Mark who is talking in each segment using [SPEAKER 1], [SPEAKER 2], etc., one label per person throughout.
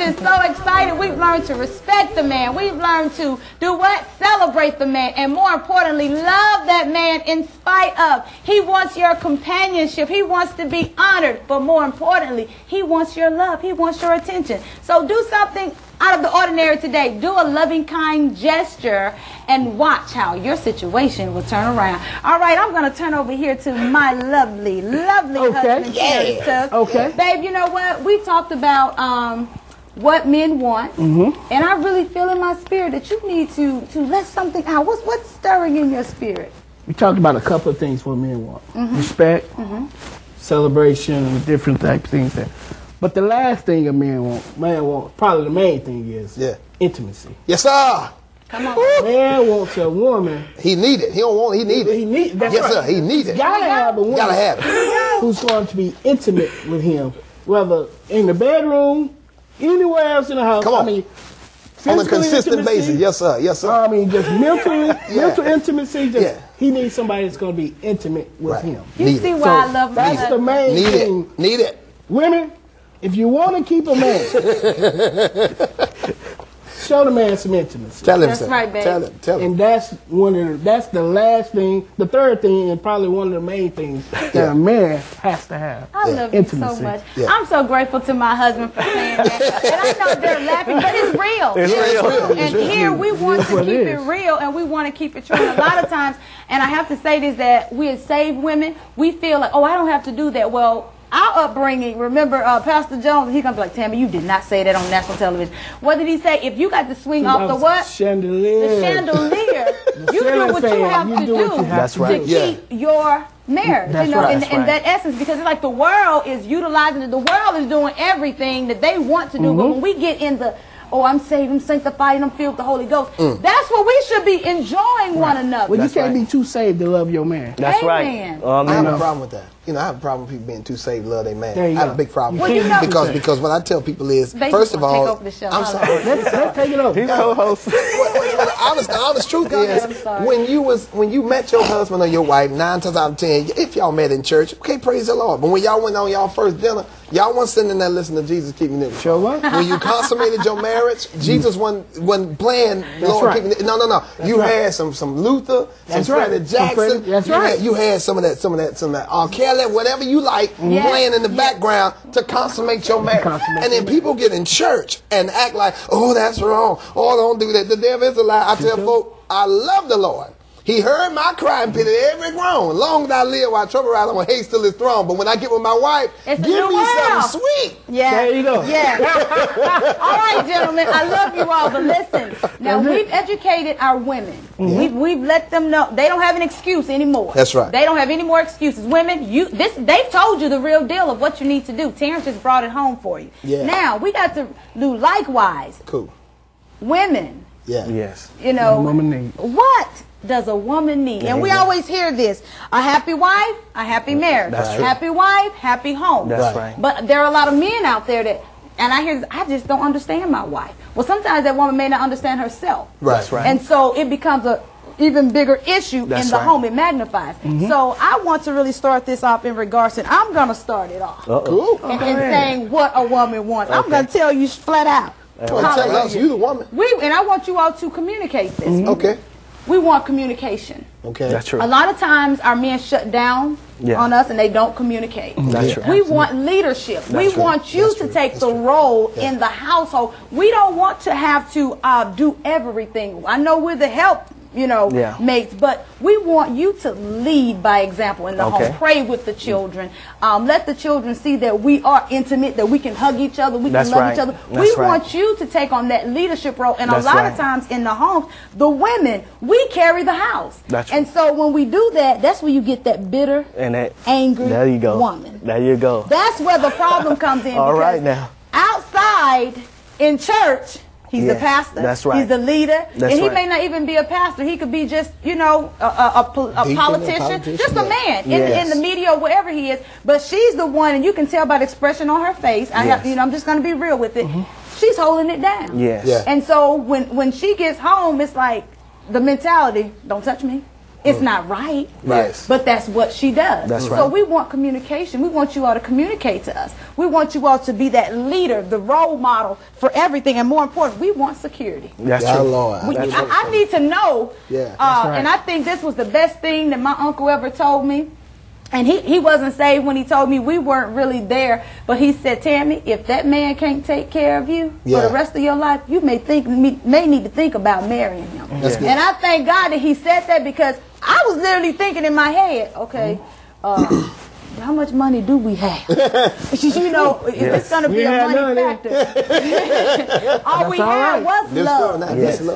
[SPEAKER 1] been so excited. We've learned to respect the man. We've learned to do what? Celebrate the man. And more importantly, love that man in spite of. He wants your companionship. He wants to be honored. But more importantly, he wants your love. He wants your attention. So do something out of the ordinary today. Do a loving, kind gesture and watch how your situation will turn around. All right, I'm going to turn over here to my lovely husband.
[SPEAKER 2] Yeah.
[SPEAKER 1] Okay. Babe, you know what? We talked about what men want, and I really feel in my spirit that you need to let something out. What's stirring in your spirit?
[SPEAKER 2] We talked about a couple of things what men want. Respect, celebration, different type of things there. But the last thing a man wants, probably the main thing is intimacy.
[SPEAKER 3] Yes, sir.
[SPEAKER 1] Come on.
[SPEAKER 2] Man wants a woman.
[SPEAKER 3] He need it. He don't want it. He need it.
[SPEAKER 2] He need it.
[SPEAKER 3] Yes, sir. He need it.
[SPEAKER 2] Gotta have a woman.
[SPEAKER 3] Gotta have it.
[SPEAKER 2] Who's going to be intimate with him, whether in the bedroom, anywhere else in the house.
[SPEAKER 3] Come on.
[SPEAKER 2] I mean,
[SPEAKER 3] on a consistent basis. Yes, sir. Yes, sir.
[SPEAKER 2] I mean, just mental intimacy. He needs somebody that's going to be intimate with him.
[SPEAKER 1] You see why I love
[SPEAKER 2] that? That's the main thing.
[SPEAKER 3] Need it.
[SPEAKER 2] Women, if you want to keep a man, show the man some intimacy.
[SPEAKER 3] Tell him
[SPEAKER 1] That's right, babe.
[SPEAKER 3] Tell him.
[SPEAKER 2] And that's that's the last thing, the third thing, and probably one of the main things that a man has to have.
[SPEAKER 1] I love intimacy. You so much. Yeah. I'm so grateful to my husband for saying that. And I know they're laughing, but it's real.
[SPEAKER 3] It's real.
[SPEAKER 1] And here we want to keep it real, and we want to keep it true. And a lot of times, and I have to say this, that we as saved women, we feel like, oh, I don't have to do that. Well, our upbringing, remember Pastor Jones, he's going to be like, Tammy, you did not say that on national television. What did he say? If you got to swing off the what?
[SPEAKER 2] Chandelier.
[SPEAKER 1] The chandelier. You do what you have to do to keep your marriage.
[SPEAKER 2] That's
[SPEAKER 1] you know,
[SPEAKER 2] right.
[SPEAKER 1] in that essence, because it's like the world is utilizing it. The world is doing everything that they want to do. But when we get in the, oh, I'm saved, I'm sanctified, and I'm filled with the Holy Ghost. That's what we should be enjoying one another.
[SPEAKER 2] Well, you can't be too saved to love your man.
[SPEAKER 4] That's right.
[SPEAKER 3] I have a problem with that. You know, I have a problem with people being too saved to love their man. I have a big problem
[SPEAKER 1] with
[SPEAKER 3] it. Because what I tell people is, first of all,
[SPEAKER 1] I'm
[SPEAKER 3] sorry.
[SPEAKER 2] Let's take it over.
[SPEAKER 4] He's co-host.
[SPEAKER 3] The honest truth is, when you met your husband or your wife, 9 times out of 10, if y'all met in church, okay, praise the Lord. But when y'all went on y'all first dinner, y'all wasn't sitting in there listening to Jesus keep me near.
[SPEAKER 2] Sure what?
[SPEAKER 3] When you consummated your marriage, Jesus wasn't playing Lord keep me near. No. You had some Luther, some Freddie Jackson.
[SPEAKER 2] That's right.
[SPEAKER 3] You had some of that R. Kelly, whatever you like, playing in the background to consummate your marriage. And then people get in church and act like, oh, that's wrong. Oh, don't do that. The devil is a lie. I tell folk, I love the Lord. He heard my cry and pitied every groan. Long as I live while trouble rise, I'm going to haste till his throne. But when I get with my wife, give me something sweet.
[SPEAKER 1] Yeah.
[SPEAKER 2] There you go.
[SPEAKER 1] Yeah. All right, gentlemen. I love you all, but listen. Now, we've educated our women. We've let them know they don't have an excuse anymore.
[SPEAKER 3] That's right.
[SPEAKER 1] They don't have any more excuses. Women, they've told you the real deal of what you need to do. Terrence just brought it home for you.
[SPEAKER 3] Yeah.
[SPEAKER 1] Now, we got to do likewise.
[SPEAKER 3] Cool.
[SPEAKER 1] Women.
[SPEAKER 3] Yeah.
[SPEAKER 4] Yes.
[SPEAKER 1] You know,
[SPEAKER 2] woman need.
[SPEAKER 1] what does a woman need? And we always hear this: a happy wife, a happy marriage.
[SPEAKER 4] That's true.
[SPEAKER 1] Happy wife, happy home.
[SPEAKER 4] That's right.
[SPEAKER 1] But there are a lot of men out there that, and I just don't understand my wife. Well, sometimes that woman may not understand herself.
[SPEAKER 3] That's right.
[SPEAKER 1] And so it becomes a even bigger issue in the home. It magnifies. So I want to really start this off in regards to, I'm going to start it off.
[SPEAKER 3] Cool.
[SPEAKER 1] And saying what a woman wants. I'm going to tell you flat out.
[SPEAKER 3] Tell us, you the woman.
[SPEAKER 1] And I want you all to communicate this.
[SPEAKER 3] Okay.
[SPEAKER 1] We want communication.
[SPEAKER 3] Okay.
[SPEAKER 4] That's true.
[SPEAKER 1] A lot of times our men shut down on us and they don't communicate.
[SPEAKER 4] That's true.
[SPEAKER 1] We want leadership. We want you to take the role in the household. We don't want to have to do everything. I know we're the help, mates, but we want you to lead by example in the home. Pray with the children. Let the children see that we are intimate, that we can hug each other, we can love each other. We want you to take on that leadership role. And a lot of times in the homes, the women, we carry the house. And so when we do that, that's where you get that bitter, angry woman.
[SPEAKER 4] There you go.
[SPEAKER 1] That's where the problem comes in.
[SPEAKER 4] All right now.
[SPEAKER 1] Outside in church, he's the pastor.
[SPEAKER 4] That's right.
[SPEAKER 1] He's the leader.
[SPEAKER 4] That's
[SPEAKER 1] and he may not even be a pastor. He could be just, a politician. Just a man in the media or wherever he is. But she's the one, and you can tell by the expression on her face. I'm just going to be real with it. She's holding it down.
[SPEAKER 4] Yes. Yeah.
[SPEAKER 1] And so when she gets home, it's like the mentality, don't touch me. It's not right.
[SPEAKER 3] Right.
[SPEAKER 1] But that's what she does.
[SPEAKER 4] That's right.
[SPEAKER 1] So we want communication. We want you all to communicate to us. We want you all to be that leader, the role model for everything. And more important, we want security.
[SPEAKER 4] That's
[SPEAKER 3] yeah,
[SPEAKER 4] true.
[SPEAKER 3] Lord.
[SPEAKER 1] I need to know.
[SPEAKER 3] Yeah.
[SPEAKER 1] And I think this was the best thing that my uncle ever told me. And he wasn't saved when he told me. We weren't really there. But he said, Tammy, if that man can't take care of you for the rest of your life, you may need to think about marrying him. And I thank God that he said that, because I was literally thinking in my head, okay, how much money do we have? You know, if it's going to be a money factor. all we had was love.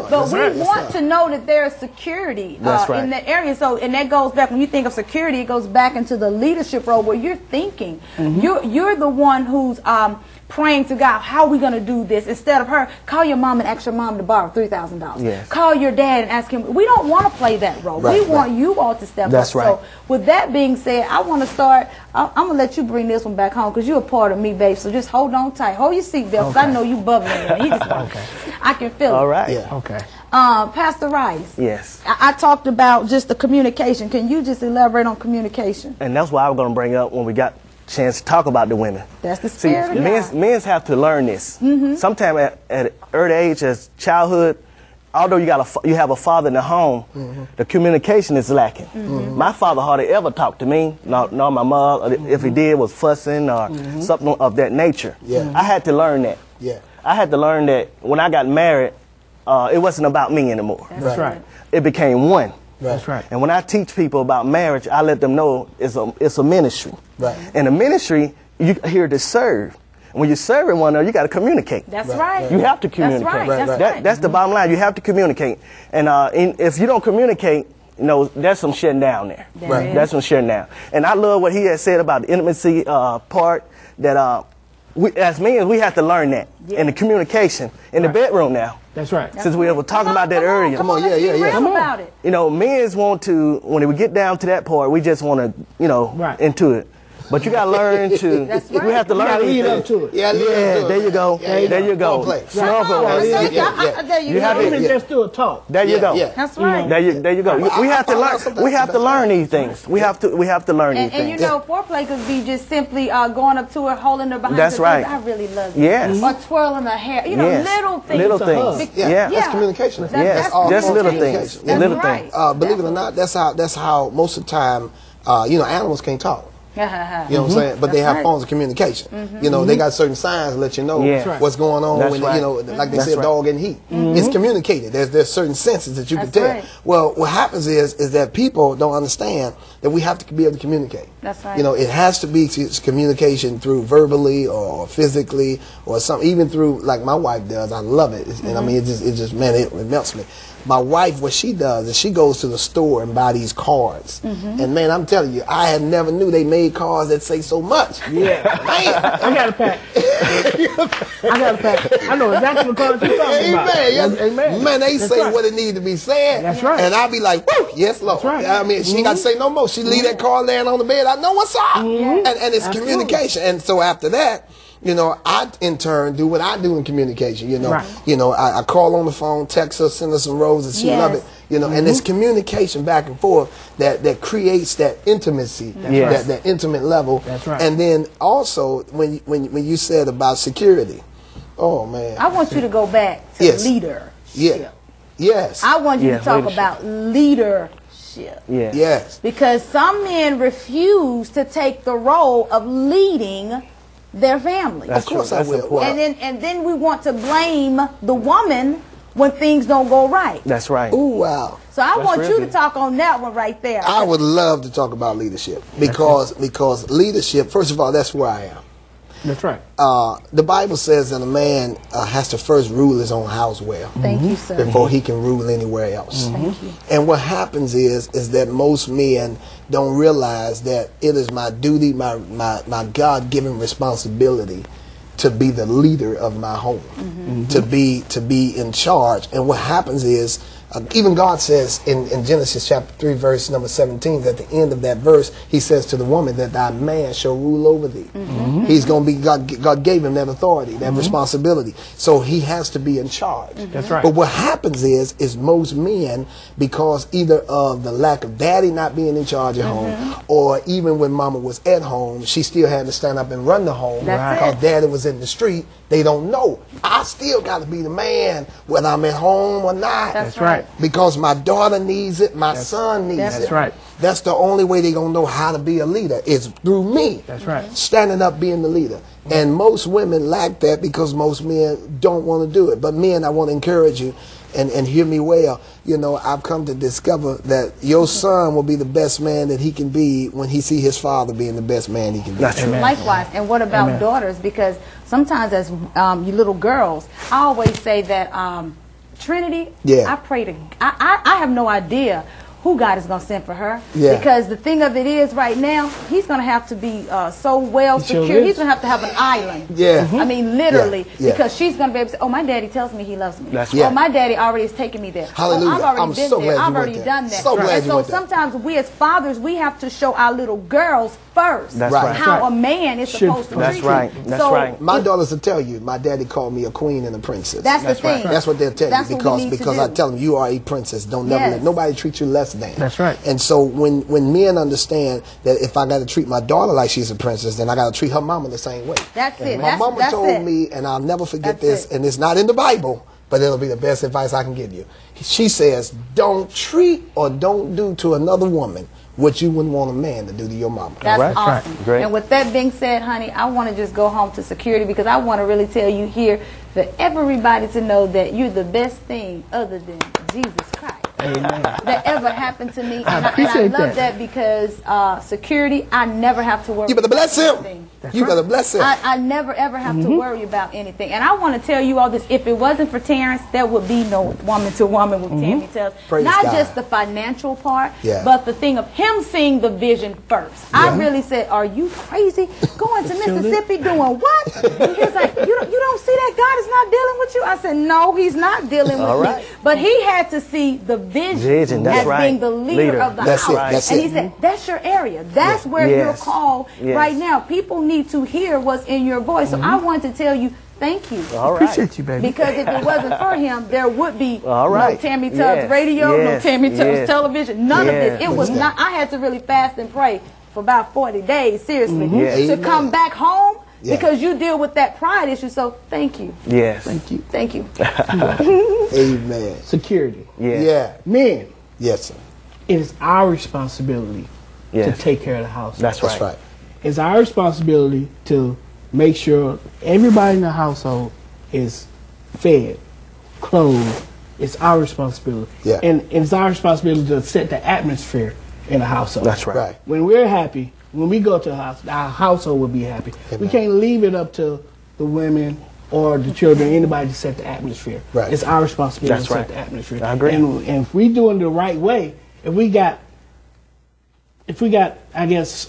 [SPEAKER 1] But we want to know that there is security in that area. So, and that goes back, when you think of security, it goes back into the leadership role where you're thinking. You're the one who's praying to God, how are we going to do this? Instead of her, call your mom and ask your mom to borrow $3,000.
[SPEAKER 4] Yes.
[SPEAKER 3] Call
[SPEAKER 1] your dad and ask him. We don't want to play that role. We want you all to step up. So with that being said, I want to start, I'm going to let you bring this one back home, because you're a part of me, babe. So just hold on tight. Hold your seatbelt, because I know you bubbling. I can feel it.
[SPEAKER 4] All right.
[SPEAKER 3] Yeah.
[SPEAKER 2] Okay.
[SPEAKER 1] Pastor Rice.
[SPEAKER 4] Yes.
[SPEAKER 1] I talked about just the communication. Can you just elaborate on communication?
[SPEAKER 4] And that's why I was going to bring up when we got chance to talk about the women.
[SPEAKER 1] That's the spirit of God.
[SPEAKER 4] Men have to learn this. Sometimes at an early age, as childhood, although you have a father in the home, the communication is lacking. My father hardly ever talked to me, nor my mother. If he did, was fussing or something of that nature. I had to learn that. I had to learn that when I got married, it wasn't about me anymore.
[SPEAKER 2] That's right.
[SPEAKER 4] It became one.
[SPEAKER 2] That's right.
[SPEAKER 4] And when I teach people about marriage, I let them know it's a ministry.
[SPEAKER 3] Right.
[SPEAKER 4] In a ministry, you're here to serve. And when you're serving one another, you got to communicate.
[SPEAKER 1] That's right.
[SPEAKER 4] You have to communicate. That's the bottom line. You have to communicate. And if you don't communicate, you know, there's some shutting down there. That's some shutting down. And I love what he had said about the intimacy part, that we, as men, we have to learn that. And the communication in the bedroom now.
[SPEAKER 2] That's right.
[SPEAKER 4] Since we were talking about that earlier.
[SPEAKER 3] Come on, yeah.
[SPEAKER 1] Come on.
[SPEAKER 4] You know, men want to, when we get down to that part, we just want to, you know, into it. But you got to learn to, we have to learn.
[SPEAKER 2] Lead up to it.
[SPEAKER 3] Yeah,
[SPEAKER 4] there you go. There you go.
[SPEAKER 2] You have to just do a talk.
[SPEAKER 4] There you go.
[SPEAKER 1] That's right.
[SPEAKER 4] There you go. We have to learn. We have to learn these things. We have to learn these things.
[SPEAKER 1] And you know, foreplay could be just simply going up to her, holding her behind.
[SPEAKER 4] That's right.
[SPEAKER 1] I really love you.
[SPEAKER 4] Yes.
[SPEAKER 1] Or twirling her hair. You know, little things.
[SPEAKER 4] Little things.
[SPEAKER 3] Yeah. That's communication.
[SPEAKER 4] Yes. Just little things. Little things.
[SPEAKER 3] Believe it or not, that's how most of the time, you know, animals can't talk. You know what I'm saying? But they have forms of communication. You know, they got certain signs to let you know what's going on when, you know, like they said, dog in heat. It's communicated. There's certain senses that you can tell. Well, what happens is that people don't understand that we have to be able to communicate.
[SPEAKER 1] That's right.
[SPEAKER 3] You know, it has to be communication through verbally or physically or something, even through, like my wife does. I love it. And I mean, it just man, it melts me. My wife, what she does is she goes to the store and buy these cards. And man, I'm telling you, I have never knew they made cards that say so much.
[SPEAKER 2] Yeah.
[SPEAKER 3] Man.
[SPEAKER 2] I got a pack. I know exactly what cards you're talking about.
[SPEAKER 3] Amen. Man, they say what it needs to be said.
[SPEAKER 2] That's right.
[SPEAKER 3] And I'll be like, woo, yes, Lord.
[SPEAKER 2] That's right.
[SPEAKER 3] I mean, she ain't got to say no more. She leave that card laying on the bed. I know what's up. And it's communication. And so after that, you know, I in turn do what I do in communication. You know, you know, I call on the phone, text her, send her some roses. She love it. You know, and it's communication back and forth that creates that intimacy, that intimate level.
[SPEAKER 2] That's right.
[SPEAKER 3] And then also when you said about security, oh man,
[SPEAKER 1] I want you to go back to leadership.
[SPEAKER 3] Yes.
[SPEAKER 1] I want you to talk about leadership.
[SPEAKER 3] Yes.
[SPEAKER 1] Because some men refuse to take the role of leading their family.
[SPEAKER 3] Of course I will.
[SPEAKER 1] And then we want to blame the woman when things don't go right.
[SPEAKER 4] That's right.
[SPEAKER 3] Ooh, wow.
[SPEAKER 1] So I want you to talk on that one right there.
[SPEAKER 3] I would love to talk about leadership because leadership, first of all, that's where I am.
[SPEAKER 2] That's right.
[SPEAKER 3] The Bible says that a man has to first rule his own house well.
[SPEAKER 1] Thank you, sir.
[SPEAKER 3] Before he can rule anywhere else.
[SPEAKER 1] Thank you.
[SPEAKER 3] And what happens is that most men don't realize that it is my duty, my God-given responsibility to be the leader of my home, to be in charge. And what happens is, even God says in Genesis chapter 3, verse number 17, at the end of that verse, he says to the woman that thy man shall rule over thee. He's going to be, God gave him that authority, that responsibility. So he has to be in charge.
[SPEAKER 2] That's right.
[SPEAKER 3] But what happens is most men, because either of the lack of daddy not being in charge at home, or even when mama was at home, she still had to stand up and run the home because daddy was in the street. They don't know. I still got to be the man whether I'm at home or not.
[SPEAKER 2] That's right.
[SPEAKER 3] Because my daughter needs it, my son needs it.
[SPEAKER 2] That's right.
[SPEAKER 3] That's the only way they're going to know how to be a leader is through me.
[SPEAKER 2] That's right.
[SPEAKER 3] Standing up being the leader. And most women lack that because most men don't want to do it. But men, I want to encourage you and hear me well. You know, I've come to discover that your son will be the best man that he can be when he see his father being the best man he can be.
[SPEAKER 4] That's true.
[SPEAKER 1] Likewise. And what about daughters? Because sometimes as you little girls, I always say that Trinity, I pray to, I have no idea who God is going to send for her. Because the thing of it is right now, he's going to have to be so well secured. He's going to have an island. I mean, literally. Because she's going to be able to say, oh, my daddy tells me he loves me.
[SPEAKER 4] That's
[SPEAKER 1] Oh, my daddy already has taken me there.
[SPEAKER 3] Hallelujah.
[SPEAKER 1] Oh, I've already been
[SPEAKER 3] so
[SPEAKER 1] there.
[SPEAKER 3] glad
[SPEAKER 1] I've already done that.
[SPEAKER 3] So glad
[SPEAKER 1] and so sometimes we as fathers, we have to show our little girls first how a man is supposed to treat you.
[SPEAKER 4] That's right.
[SPEAKER 3] My daughters will tell you, my daddy called me a queen and a princess.
[SPEAKER 1] That's the thing.
[SPEAKER 3] That's what they'll tell you because I tell them you are a princess. Don't never let nobody treat you less than.
[SPEAKER 2] That's right.
[SPEAKER 3] And so when men understand that if I got to treat my daughter like she's a princess, then I got to treat her mama the same way.
[SPEAKER 1] That's it.
[SPEAKER 3] My mama told me, and I'll never forget this, and it's not in the Bible, but it'll be the best advice I can give you. She says, don't treat or don't do to another woman what you wouldn't want a man to do to your mama.
[SPEAKER 1] That's awesome. Great. And with that being said, honey, I want to just go home to security because I want to really tell you here for everybody to know that you're the best thing other than Jesus Christ.
[SPEAKER 2] Amen.
[SPEAKER 1] That ever happened to me. And I love that because security, I never have to worry.
[SPEAKER 3] You better bless him. You better bless him.
[SPEAKER 1] I never ever have to worry about anything. And I want to tell you all this. If it wasn't for Terrence, there would be no woman to woman with Tammy Tubbs. Not just the financial part, but the thing of him seeing the vision first. I really said, are you crazy? Going to Mississippi doing what? And he's like, you don't see that God is not dealing with you? I said, no, he's not dealing with me. But he had to see the vision as being the leader of the house. And he said, that's your area. That's where you're called right now. People need to hear what's in your voice. So I wanted to tell you, thank you.
[SPEAKER 2] Appreciate you, baby.
[SPEAKER 1] Because if it wasn't for him, there would be no Tammy Tubbs radio, no Tammy Tubbs television, none of this. It was not. I had to really fast and pray for about 40 days, seriously, to come back home. Because you deal with that pride issue, so thank you.
[SPEAKER 4] Yes.
[SPEAKER 2] Thank you.
[SPEAKER 1] Thank you.
[SPEAKER 3] Amen.
[SPEAKER 2] Security.
[SPEAKER 3] Yeah.
[SPEAKER 2] Men.
[SPEAKER 3] Yes, sir.
[SPEAKER 2] It is our responsibility to take care of the house.
[SPEAKER 4] That's right.
[SPEAKER 2] It's our responsibility to make sure everybody in the household is fed, clothed. It's our responsibility. And it's our responsibility to set the atmosphere in the household.
[SPEAKER 4] That's right.
[SPEAKER 2] When we're happy, when we go to the house, our household will be happy. We can't leave it up to the women or the children, anybody to set the atmosphere. It's our responsibility to set the atmosphere.
[SPEAKER 4] I agree.
[SPEAKER 2] And if we do it the right way, if we got, I guess,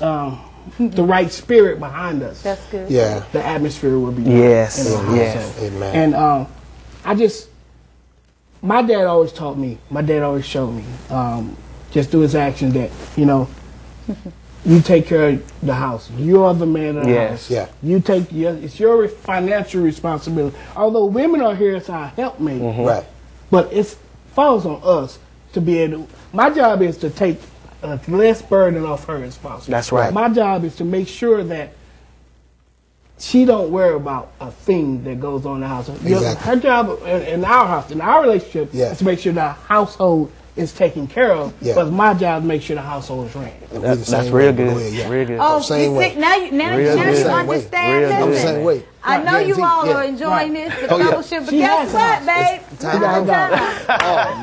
[SPEAKER 2] the right spirit behind us.
[SPEAKER 1] That's good.
[SPEAKER 3] Yeah.
[SPEAKER 2] The atmosphere will be
[SPEAKER 4] yes.
[SPEAKER 3] Amen.
[SPEAKER 2] And my dad always taught me. My dad always showed me, just through his actions, that you take care of the house. You are the man of the house.
[SPEAKER 3] Yeah.
[SPEAKER 2] You take it's your financial responsibility. Although women are here as our helpmate,
[SPEAKER 3] Right.
[SPEAKER 2] but it falls on us to be able to. My job is to take less burden off her as possible.
[SPEAKER 4] That's right.
[SPEAKER 2] My job is to make sure that she don't worry about a thing that goes on in the house.
[SPEAKER 3] Exactly.
[SPEAKER 2] Her job in our house, in our relationship, is to make sure the household is taken care of. But my job is to make sure the household is ran.
[SPEAKER 4] That's real good. Real good.
[SPEAKER 1] Oh, now you understand.
[SPEAKER 3] I'm the same way.
[SPEAKER 1] I know you all are enjoying this, the fellowship, but guess what, babe?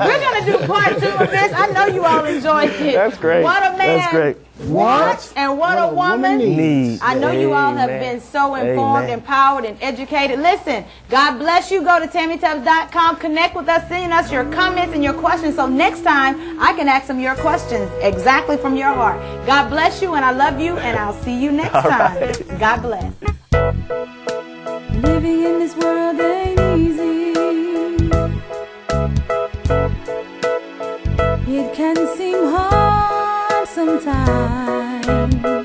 [SPEAKER 1] We're going to do part 2 of this. I know you all enjoyed it.
[SPEAKER 4] That's great.
[SPEAKER 1] What a man
[SPEAKER 4] That's great.
[SPEAKER 1] wants and what a woman
[SPEAKER 4] needs.
[SPEAKER 1] I know you all have been so informed, empowered, and educated. Listen, God bless you. Go to TammyTubbs.com. Connect with us, send us your comments and your questions so next time I can ask them your questions exactly from your heart. God bless you, and I love you, and I'll see you next time. God bless. Living in this world ain't easy. It can seem hard sometimes.